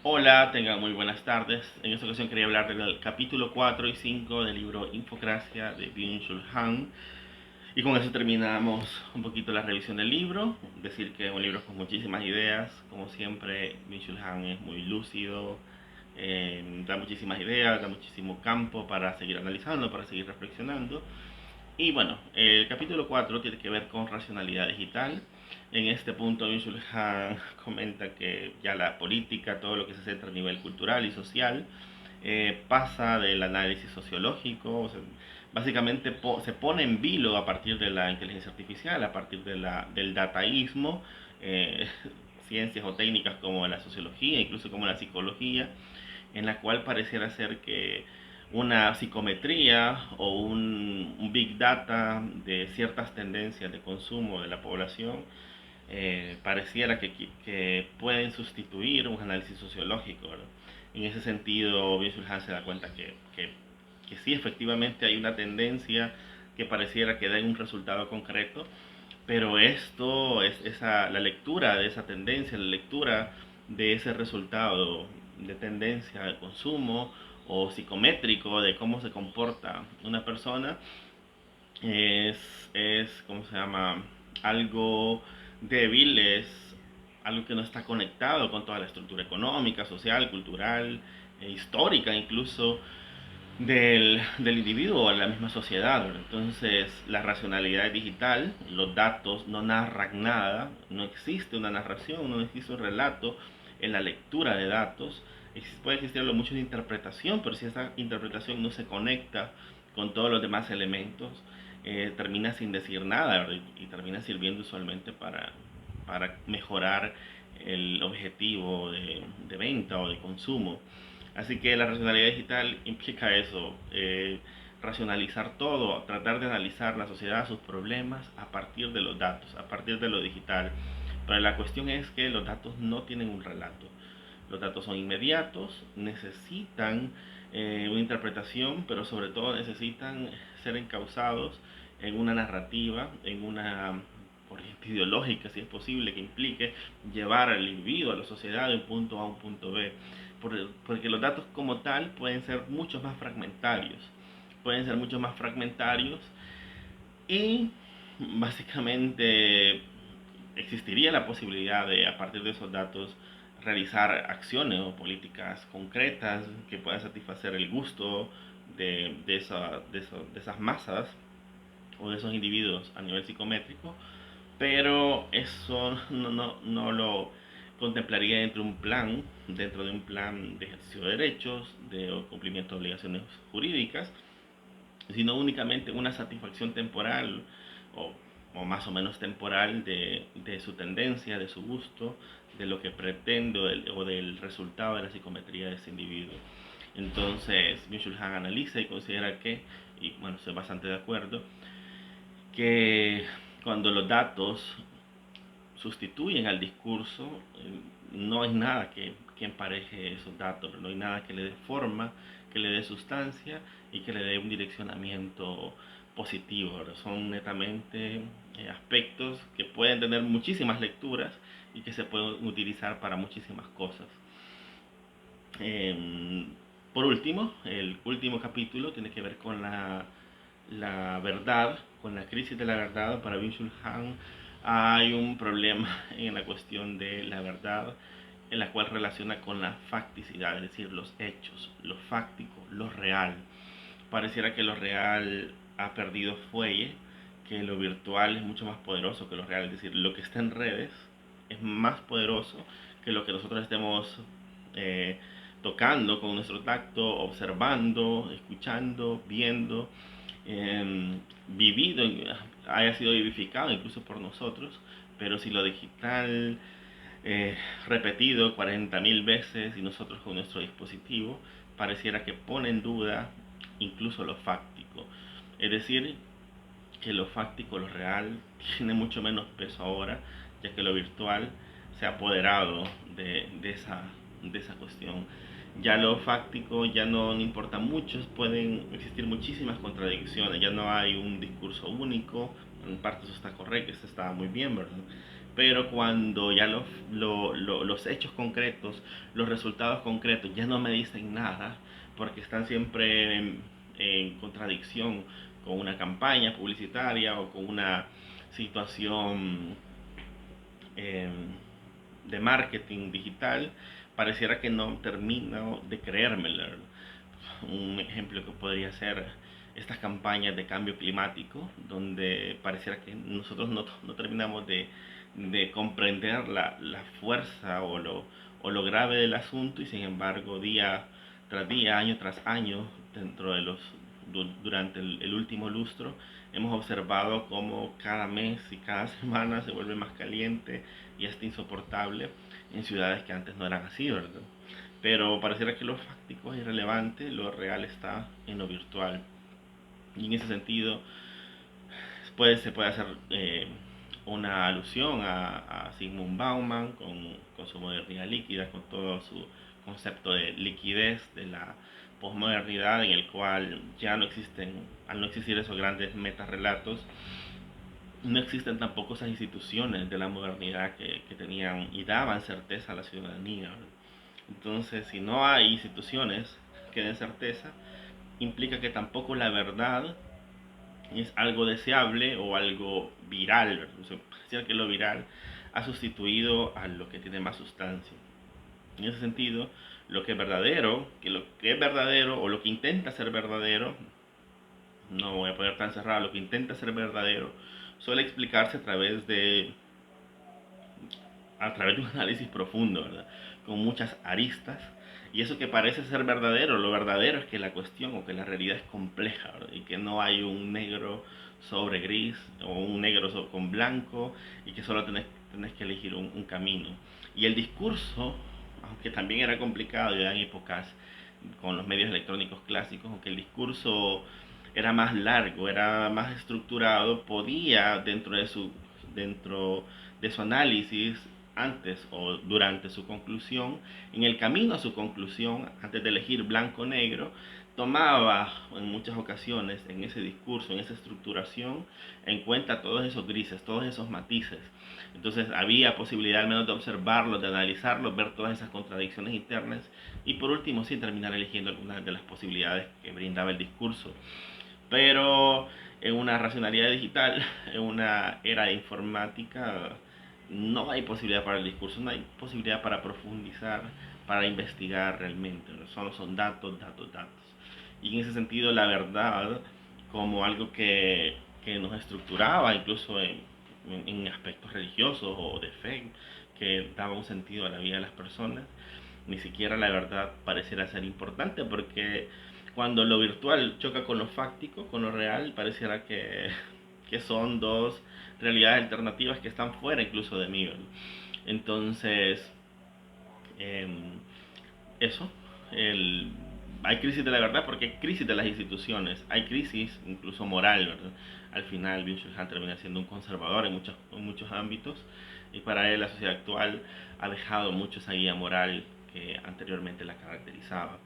Hola, tengan muy buenas tardes. En esta ocasión quería hablar del capítulo 4 y 5 del libro Infocracia de Byung-Chul Han. Y con eso terminamos un poquito la revisión del libro. Decir que es un libro con muchísimas ideas. Como siempre, Byung-Chul Han es muy lúcido, da muchísimas ideas, da muchísimo campo para seguir analizando, para seguir reflexionando. Y bueno, el capítulo 4 tiene que ver con racionalidad digital. En este punto, Byung-Chul Han comenta que ya la política, todo lo que se centra a nivel cultural y social, pasa del análisis sociológico, o sea, básicamente se pone en vilo a partir de la inteligencia artificial, a partir del dataísmo, eh, ciencias o técnicas como la sociología, incluso como la psicología, en la cual pareciera ser que una psicometría o un big data de ciertas tendencias de consumo de la población pareciera que pueden sustituir un análisis sociológico, ¿verdad? En ese sentido, Byung-Chul se da cuenta que sí, efectivamente hay una tendencia que pareciera que da un resultado concreto, pero esto es la lectura de esa tendencia, la lectura de ese resultado de tendencia de consumo o psicométrico de cómo se comporta una persona ¿cómo se llama? Algo débil, es algo que no está conectado con toda la estructura económica, social, cultural, histórica incluso del individuo o de la misma sociedad, ¿verdad? Entonces, la racionalidad digital, los datos no narran nada, no existe una narración, no existe un relato en la lectura de datos. Puede existir lo mucho de interpretación, pero si esa interpretación no se conecta con todos los demás elementos, termina sin decir nada, ¿verdad? Y termina sirviendo usualmente para mejorar el objetivo de venta o de consumo. Así que la racionalidad digital implica eso, racionalizar todo, tratar de analizar la sociedad, sus problemas a partir de los datos, a partir de lo digital. Pero la cuestión es que los datos no tienen un relato. Los datos son inmediatos, necesitan una interpretación, pero sobre todo necesitan ser encausados en una narrativa, en una corriente ideológica, si es posible, que implique llevar al individuo, a la sociedad de un punto A a un punto B. Porque los datos como tal pueden ser mucho más fragmentarios. Pueden ser mucho más fragmentarios y básicamente existiría la posibilidad de, a partir de esos datos, realizar acciones o políticas concretas que puedan satisfacer el gusto de esas masas o de esos individuos a nivel psicométrico, pero eso no lo contemplaría dentro de un plan de ejercicio de derechos, de cumplimiento de obligaciones jurídicas, sino únicamente una satisfacción temporal o, o más o menos temporal de su tendencia, de su gusto, de lo que pretende o del resultado de la psicometría de ese individuo. Entonces, Byung-Chul Han analiza y considera que, y bueno, estoy bastante de acuerdo, que cuando los datos sustituyen al discurso, no hay nada que empareje esos datos, no hay nada que le dé forma, que le dé sustancia y que le dé un direccionamiento positivo. ¿Verdad? Son netamente aspectos que pueden tener muchísimas lecturas y que se pueden utilizar para muchísimas cosas. Eh, por último, el último capítulo tiene que ver con la verdad, con la crisis de la verdad. Para Byung-Chul Han hay un problema en la cuestión de la verdad, en la cual relaciona con la facticidad, es decir, los hechos, lo fáctico, lo real. Pareciera que lo real ha perdido fuelle, que lo virtual es mucho más poderoso que lo real, es decir, lo que está en redes es más poderoso que lo que nosotros estemos eh, tocando con nuestro tacto, observando, escuchando, viendo, vivido, haya sido vivificado incluso por nosotros, pero si lo digital repetido 40.000 veces y nosotros con nuestro dispositivo, pareciera que pone en duda incluso lo fáctico. Es decir, que lo fáctico, lo real, tiene mucho menos peso ahora, ya que lo virtual se ha apoderado de esa cuestión. Ya lo fáctico ya no importa mucho, pueden existir muchísimas contradicciones, ya no hay un discurso único, en parte eso está correcto, eso está muy bien, ¿verdad? pero cuando ya los hechos concretos, los resultados concretos ya no me dicen nada, porque están siempre en contradicción con una campaña publicitaria o con una situación eh, de marketing digital, pareciera que no termino de creérmelo. Un ejemplo que podría ser estas campañas de cambio climático, donde pareciera que nosotros no terminamos de comprender la fuerza o lo grave del asunto, y sin embargo día tras día, año tras año, dentro de durante el último lustro, hemos observado cómo cada mes y cada semana se vuelve más caliente y hasta insoportable en ciudades que antes no eran así, ¿verdad? Pero pareciera que lo fáctico es irrelevante, lo real está en lo virtual. Y en ese sentido, se puede hacer una alusión a Sigmund Bauman con su modernidad líquida, con todo su concepto de liquidez de la posmodernidad, en el cual ya no existen, al no existir esos grandes metarrelatos, no existen tampoco esas instituciones de la modernidad que tenían y daban certeza a la ciudadanía. Entonces, si no hay instituciones que den certeza, implica que tampoco la verdad es algo deseable o algo viral. O sea, pareciera que lo viral ha sustituido a lo que tiene más sustancia. En ese sentido, lo que es verdadero, que lo que es verdadero o lo que intenta ser verdadero, no voy a poner tan cerrado, lo que intenta ser verdadero suele explicarse a través de un análisis profundo, ¿verdad? Con muchas aristas. Y eso que parece ser verdadero, lo verdadero es que la cuestión o que la realidad es compleja, ¿verdad? Y que no hay un negro sobre gris o un negro con blanco, y que solo tenés que elegir un camino. Y el discurso, aunque también era complicado ya en épocas con los medios electrónicos clásicos, aunque el discurso era más largo, era más estructurado, podía dentro de su análisis antes o durante su conclusión, en el camino a su conclusión, antes de elegir blanco o negro, tomaba en muchas ocasiones en ese discurso, en esa estructuración, en cuenta todos esos grises, todos esos matices. Entonces había posibilidad al menos de observarlos, de analizarlos, ver todas esas contradicciones internas, y por último sí terminar eligiendo algunas de las posibilidades que brindaba el discurso. Pero en una racionalidad digital, en una era informática, no hay posibilidad para el discurso, no hay posibilidad para profundizar, para investigar realmente. Solo son datos, datos, datos. Y en ese sentido, la verdad, como algo que nos estructuraba, incluso en aspectos religiosos o de fe, que daba un sentido a la vida de las personas, ni siquiera la verdad pareciera ser importante, porque cuando lo virtual choca con lo fáctico, con lo real, pareciera que son dos realidades alternativas que están fuera incluso de mí, ¿verdad? Entonces, eh, eso, el, hay crisis de la verdad porque hay crisis de las instituciones, hay crisis incluso moral, ¿verdad? Al final, Byung-Chul Han termina siendo un conservador en muchos ámbitos, y para él la sociedad actual ha dejado mucho esa guía moral que anteriormente la caracterizaba.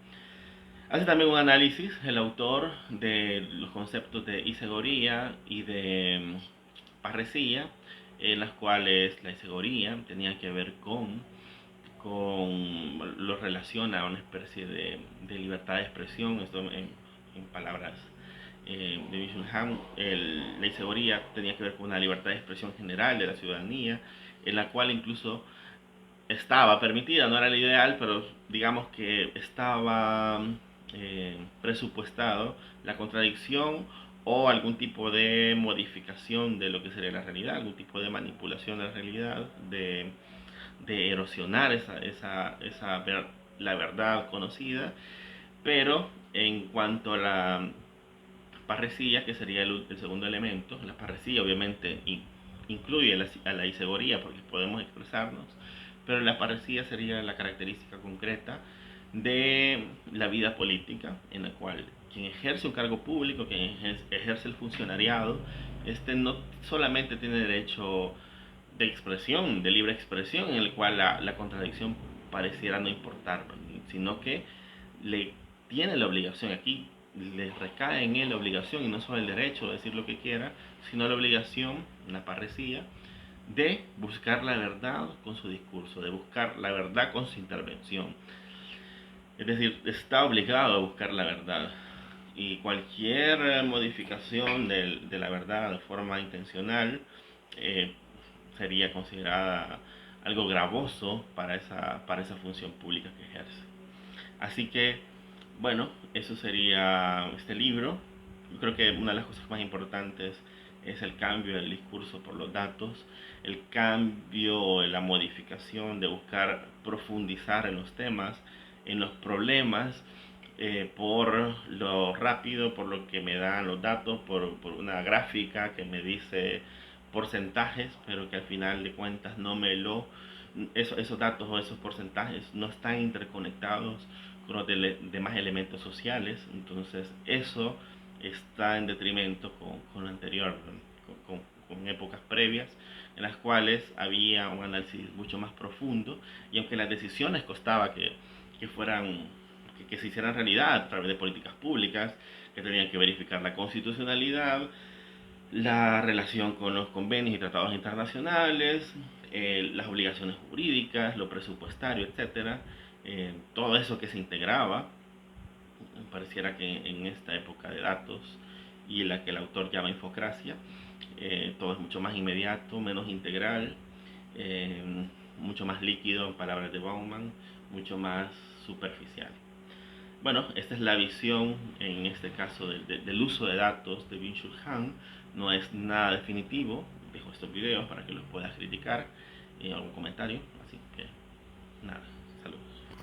Hace también un análisis el autor de los conceptos de isegoría y de parresía, en las cuales la isegoría tenía que ver lo relaciona a una especie de libertad de expresión, esto en palabras de Byung-Chul Han. La isegoría tenía que ver con una libertad de expresión general de la ciudadanía, en la cual incluso estaba permitida, no era el ideal, pero digamos que estaba presupuestado la contradicción o algún tipo de modificación de lo que sería la realidad, algún tipo de manipulación de la realidad, de erosionar la verdad conocida. Pero en cuanto a la parresía, que sería el segundo elemento, la parresía obviamente incluye a la isegoría porque podemos expresarnos, pero la parresía sería la característica concreta de la vida política, en la cual quien ejerce un cargo público, quien ejerce el funcionariado, este no solamente tiene derecho de expresión, de libre expresión, en el cual la contradicción pareciera no importar, sino que le tiene la obligación, aquí le recae en él la obligación, y no solo el derecho de decir lo que quiera, sino la obligación, la parresía, de buscar la verdad con su discurso, de buscar la verdad con su intervención. Es decir, está obligado a buscar la verdad. Y cualquier modificación de la verdad de forma intencional eh, sería considerada algo gravoso para esa función pública que ejerce. Así que, bueno, eso sería este libro. Yo creo que una de las cosas más importantes es el cambio del discurso por los datos, el cambio, la modificación de buscar profundizar en los temas, en los problemas, por lo rápido, por lo que me dan los datos, por una gráfica que me dice porcentajes, pero que al final de cuentas no me lo... esos datos o esos porcentajes no están interconectados con los demás elementos sociales, entonces eso está en detrimento con lo anterior, con épocas previas en las cuales había un análisis mucho más profundo y aunque las decisiones costaba que fueran que se hicieran realidad a través de políticas públicas que tenían que verificar la constitucionalidad, la relación con los convenios y tratados internacionales, las obligaciones jurídicas, lo presupuestario, etcétera, todo eso que se integraba, pareciera que en esta época de datos y en la que el autor llama infocracia, todo es mucho más inmediato, menos integral, eh, mucho más líquido en palabras de Bauman, mucho más superficial. Bueno, esta es la visión en este caso del uso de datos de Byung-Chul Han. No es nada definitivo. Dejo estos videos para que los puedas criticar y algún comentario. Así que nada.